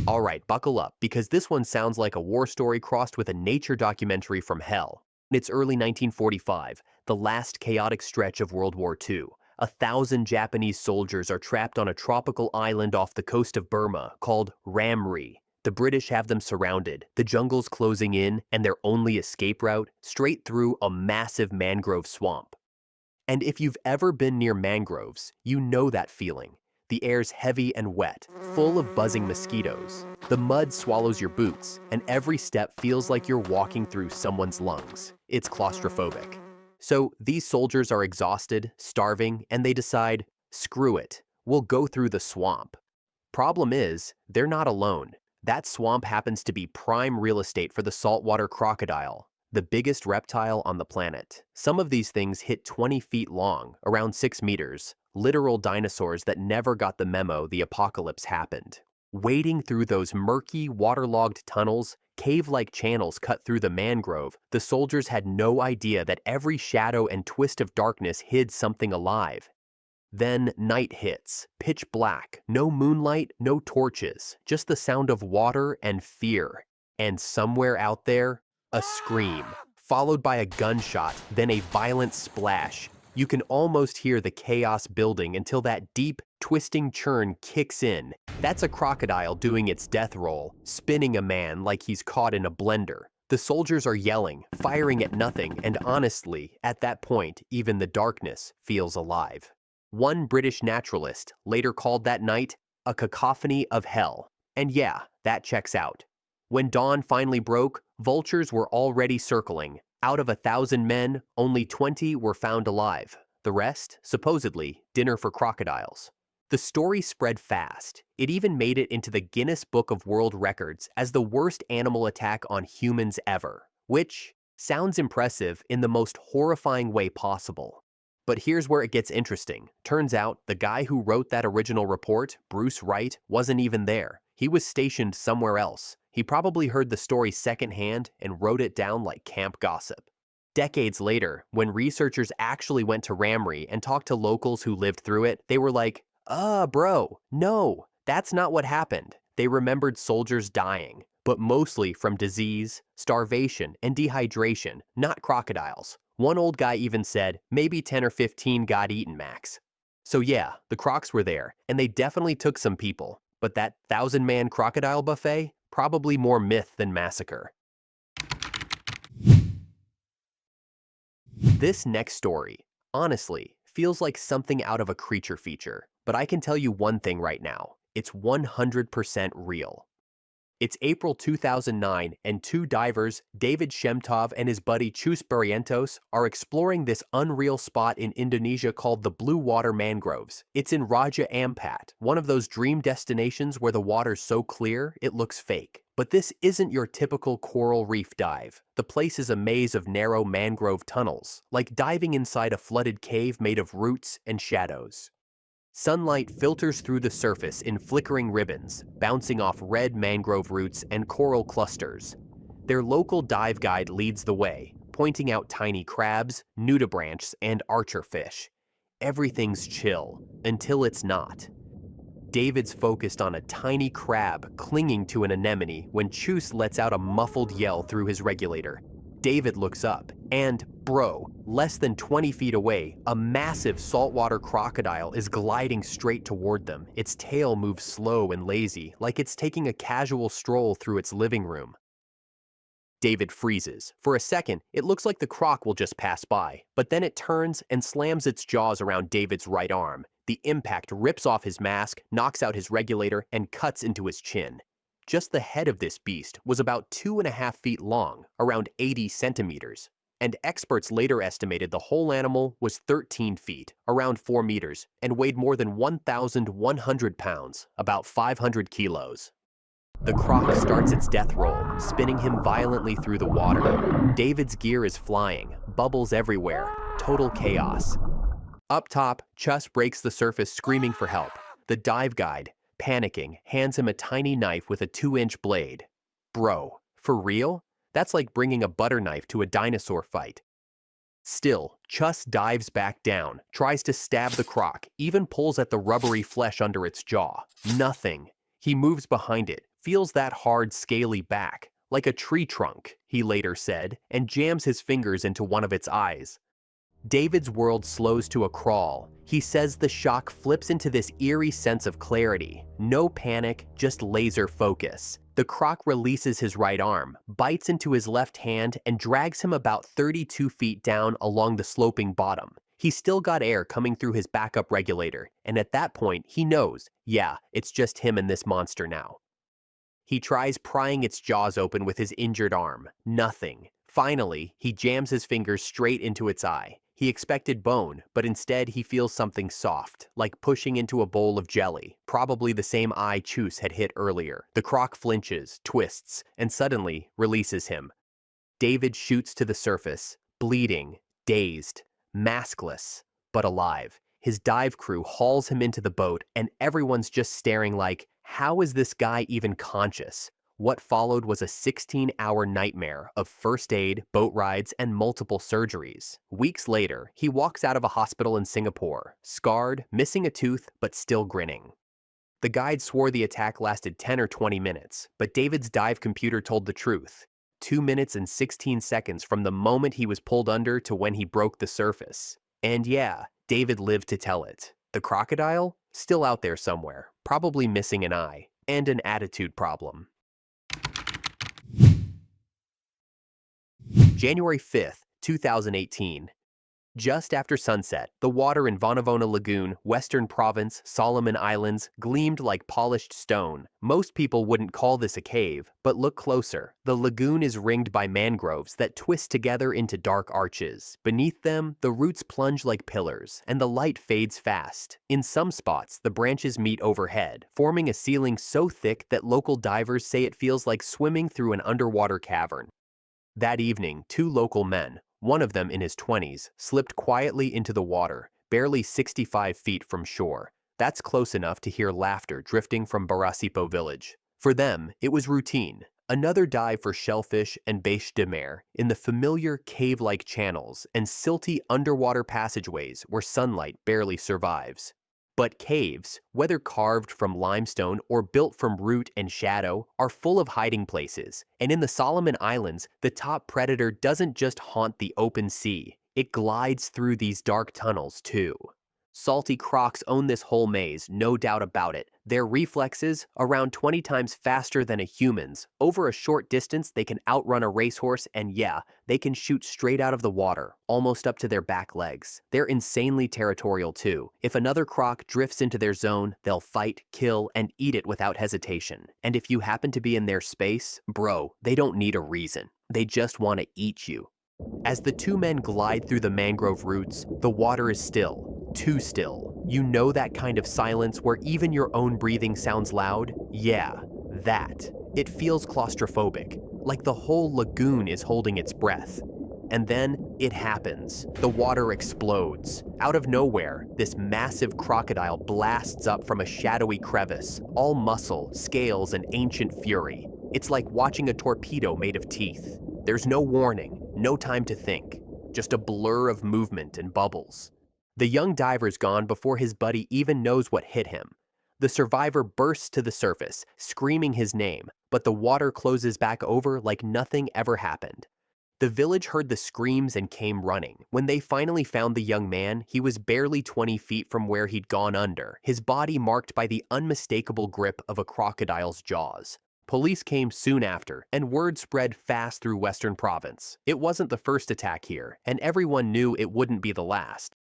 Alright, buckle up, because this one sounds like a war story crossed with a nature documentary from hell. It's early 1945, the last chaotic stretch of World War II. 1,000 Japanese soldiers are trapped on a tropical island off the coast of Burma called Ramree. The British have them surrounded, the jungle's closing in, and their only escape route, straight through a massive mangrove swamp. And if you've ever been near mangroves, you know that feeling. The air's heavy and wet, full of buzzing mosquitoes. The mud swallows your boots, and every step feels like you're walking through someone's lungs. It's claustrophobic. So these soldiers are exhausted, starving, and they decide, screw it, we'll go through the swamp. Problem is, they're not alone. That swamp happens to be prime real estate for the saltwater crocodile, the biggest reptile on the planet. Some of these things hit 20 feet long, around 6 meters, literal dinosaurs that never got the memo the apocalypse happened. Wading through those murky, waterlogged tunnels, cave-like channels cut through the mangrove, the soldiers had no idea that every shadow and twist of darkness hid something alive. Then night hits, pitch black, no moonlight, no torches, just the sound of water and fear. And somewhere out there, a scream, followed by a gunshot, then a violent splash. You can almost hear the chaos building until that deep, twisting churn kicks in. That's a crocodile doing its death roll, spinning a man like he's caught in a blender. The soldiers are yelling, firing at nothing, and honestly, at that point, even the darkness feels alive. One British naturalist later called that night a cacophony of hell. And yeah, that checks out. When dawn finally broke, vultures were already circling. Out of 1,000 men, only 20 were found alive. The rest, supposedly, dinner for crocodiles. The story spread fast. It even made it into the Guinness Book of World Records as the worst animal attack on humans ever, which sounds impressive in the most horrifying way possible. But here's where it gets interesting. Turns out, the guy who wrote that original report, Bruce Wright, wasn't even there. He was stationed somewhere else. He probably heard the story secondhand and wrote it down like camp gossip. Decades later, when researchers actually went to Ramree and talked to locals who lived through it, they were like, bro, no, that's not what happened. They remembered soldiers dying, but mostly from disease, starvation, and dehydration, not crocodiles. One old guy even said, maybe 10 or 15 got eaten max. So yeah, the crocs were there, and they definitely took some people. But that 1,000-man crocodile buffet? Probably more myth than massacre. This next story, honestly, feels like something out of a creature feature, but I can tell you one thing right now, it's 100% real. It's April 2009, and two divers, David Shemtov and his buddy Chus Barrientos, are exploring this unreal spot in Indonesia called the Blue Water Mangroves. It's in Raja Ampat, one of those dream destinations where the water's so clear it looks fake. But this isn't your typical coral reef dive. The place is a maze of narrow mangrove tunnels, like diving inside a flooded cave made of roots and shadows. Sunlight filters through the surface in flickering ribbons, bouncing off red mangrove roots and coral clusters. Their local dive guide leads the way, pointing out tiny crabs, nudibranchs, and archerfish. Everything's chill, until it's not. David's focused on a tiny crab clinging to an anemone when Chus lets out a muffled yell through his regulator. David looks up, and, bro, less than 20 feet away, a massive saltwater crocodile is gliding straight toward them. Its tail moves slow and lazy, like it's taking a casual stroll through its living room. David freezes. For a second, it looks like the croc will just pass by, but then it turns and slams its jaws around David's right arm. The impact rips off his mask, knocks out his regulator, and cuts into his chin. Just the head of this beast was about 2.5 feet long, around 80 centimeters. And experts later estimated the whole animal was 13 feet, around 4 meters, and weighed more than 1,100 pounds, about 500 kilos. The croc starts its death roll, spinning him violently through the water. David's gear is flying, bubbles everywhere, total chaos. Up top, Chus breaks the surface screaming for help. The dive guide, panicking, hands him a tiny knife with a 2-inch blade. Bro, for real? That's like bringing a butter knife to a dinosaur fight. Still, Chus dives back down, tries to stab the croc, even pulls at the rubbery flesh under its jaw. Nothing. He moves behind it, feels that hard, scaly back, like a tree trunk, he later said, and jams his fingers into one of its eyes. David's world slows to a crawl. He says the shock flips into this eerie sense of clarity. No panic, just laser focus. The croc releases his right arm, bites into his left hand, and drags him about 32 feet down along the sloping bottom. He's still got air coming through his backup regulator, and at that point, he knows, yeah, it's just him and this monster now. He tries prying its jaws open with his injured arm. Nothing. Finally, he jams his fingers straight into its eye. He expected bone, but instead he feels something soft, like pushing into a bowl of jelly, probably the same eye Chus had hit earlier. The croc flinches, twists, and suddenly releases him. David shoots to the surface, bleeding, dazed, maskless, but alive. His dive crew hauls him into the boat, and everyone's just staring like, how is this guy even conscious? What followed was a 16-hour nightmare of first aid, boat rides, and multiple surgeries. Weeks later, he walks out of a hospital in Singapore, scarred, missing a tooth, but still grinning. The guide swore the attack lasted 10 or 20 minutes, but David's dive computer told the truth. 2 minutes and 16 seconds from the moment he was pulled under to when he broke the surface. And yeah, David lived to tell it. The crocodile? Still out there somewhere, probably missing an eye, and an attitude problem. January 5th, 2018. Just after sunset, the water in Vonavona Lagoon, Western Province, Solomon Islands, gleamed like polished stone. Most people wouldn't call this a cave, but look closer. The lagoon is ringed by mangroves that twist together into dark arches. Beneath them, the roots plunge like pillars, and the light fades fast. In some spots, the branches meet overhead, forming a ceiling so thick that local divers say it feels like swimming through an underwater cavern. That evening, 2 local men, one of them in his 20s, slipped quietly into the water, barely 65 feet from shore. That's close enough to hear laughter drifting from Barasipo village. For them, it was routine. Another dive for shellfish and bêche de mer in the familiar cave-like channels and silty underwater passageways where sunlight barely survives. But caves, whether carved from limestone or built from root and shadow, are full of hiding places. And in the Solomon Islands, the top predator doesn't just haunt the open sea. It glides through these dark tunnels too. Salty crocs own this whole maze, no doubt about it. Their reflexes, around 20 times faster than a human's. Over a short distance, they can outrun a racehorse, and yeah, they can shoot straight out of the water, almost up to their back legs. They're insanely territorial too. If another croc drifts into their zone, they'll fight, kill, and eat it without hesitation. And if you happen to be in their space, bro, they don't need a reason. They just want to eat you. As the 2 men glide through the mangrove roots, the water is still. Too still. You know that kind of silence where even your own breathing sounds loud? Yeah, that. It feels claustrophobic, like the whole lagoon is holding its breath. And then it happens. The water explodes. Out of nowhere, this massive crocodile blasts up from a shadowy crevice, all muscle, scales, and ancient fury. It's like watching a torpedo made of teeth. There's no warning, no time to think, just a blur of movement and bubbles. The young diver's gone before his buddy even knows what hit him. The survivor bursts to the surface, screaming his name, but the water closes back over like nothing ever happened. The village heard the screams and came running. When they finally found the young man, he was barely 20 feet from where he'd gone under, his body marked by the unmistakable grip of a crocodile's jaws. Police came soon after, and word spread fast through Western Province. It wasn't the first attack here, and everyone knew it wouldn't be the last.